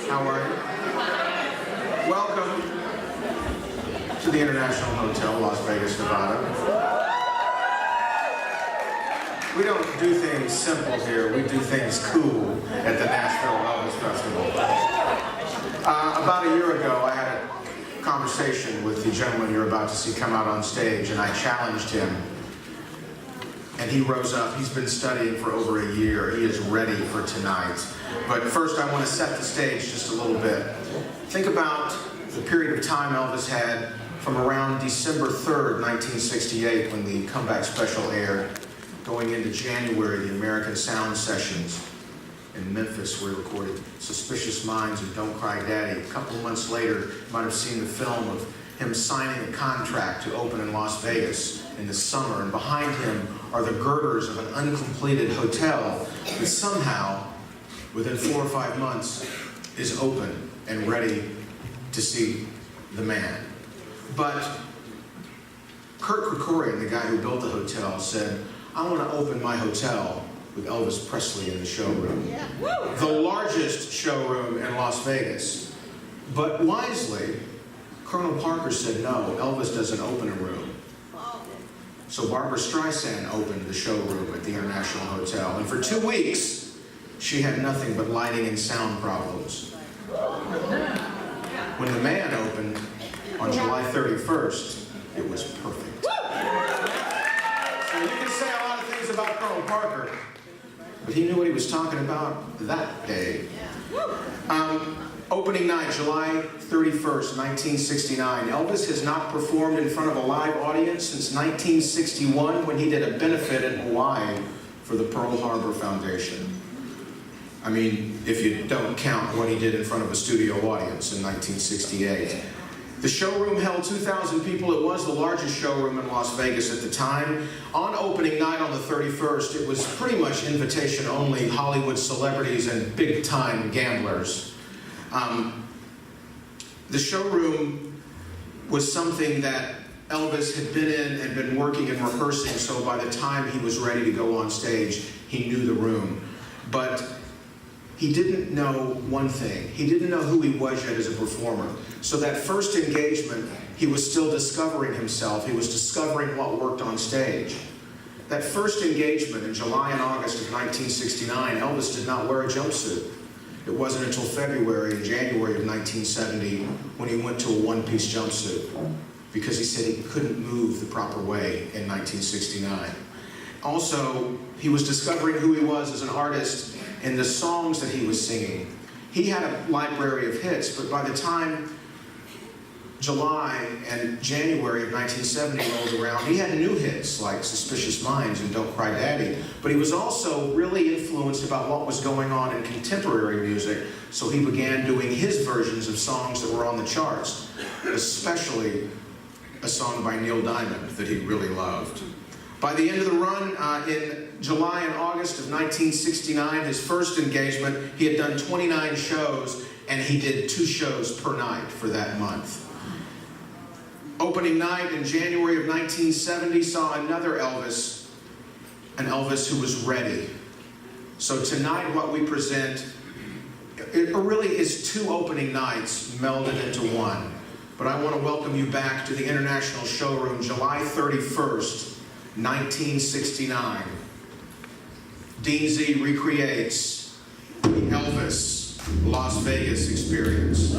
How are you? Welcome to the International Hotel, Las Vegas, Nevada. We don't do things simple here. We do things cool at the Nashville Elvis Festival. About a year ago, I had a conversation with the gentleman you're about to see come out on stage, and I challenged him. And he rose up. He's been studying for over a year. He is ready for tonight. But first, I want to set the stage just a little bit. Think about the period of time Elvis had from around December 3rd, 1968, when the comeback special aired, going into January, the American Sound Sessions in Memphis were recorded. Suspicious Minds and Don't Cry Daddy. A couple of months later, you might have seen the film of him signing a contract to open in Las Vegas in the summer, and behind him are the girders of an uncompleted hotel that somehow, within 4 or 5 months, is open and ready to see the man. But Kurt Krikorian, the guy who built the hotel, said, I want to open my hotel with Elvis Presley in the showroom. Yeah. The largest showroom in Las Vegas. But wisely, Colonel Parker said, no, Elvis doesn't open a room. So Barbara Streisand opened the showroom at the International Hotel. And for 2 weeks, she had nothing but lighting and sound problems. When the man opened on July 31st, it was perfect. So you can say a lot of things about Colonel Parker, but he knew what he was talking about that day. Opening night, July 31st, 1969. Elvis has not performed in front of a live audience since 1961 when he did a benefit in Hawaii for the Pearl Harbor Foundation. I mean, if you don't count what he did in front of a studio audience in 1968. The showroom held 2,000 people. It was the largest showroom in Las Vegas at the time. On opening night on the 31st, it was pretty much invitation only, Hollywood celebrities and big-time gamblers. The showroom was something that Elvis had been in and been working and rehearsing, so by the time he was ready to go on stage, he knew the room. But he didn't know one thing. He didn't know who he was yet as a performer. So that first engagement, he was still discovering himself. He was discovering what worked on stage. That first engagement in July and August of 1969, Elvis did not wear a jumpsuit. It wasn't until February and January of 1970 when he went to a one-piece jumpsuit, because he said he couldn't move the proper way in 1969. Also, he was discovering who he was as an artist in the songs that he was singing. He had a library of hits, but by the time July and January of 1970 rolled around, he had new hits like Suspicious Minds and Don't Cry Daddy, but he was also really influenced about what was going on in contemporary music, so he began doing his versions of songs that were on the charts, especially a song by Neil Diamond that he really loved. By the end of the run, in July and August of 1969, his first engagement, he had done 29 shows, and he did 2 shows per night for that month. Opening night in January of 1970 saw another Elvis, an Elvis who was ready. So tonight what we present, it really is 2 opening nights melded into one. But I want to welcome you back to the International Showroom, July 31st, 1969. Dean Z recreates the Elvis Las Vegas experience.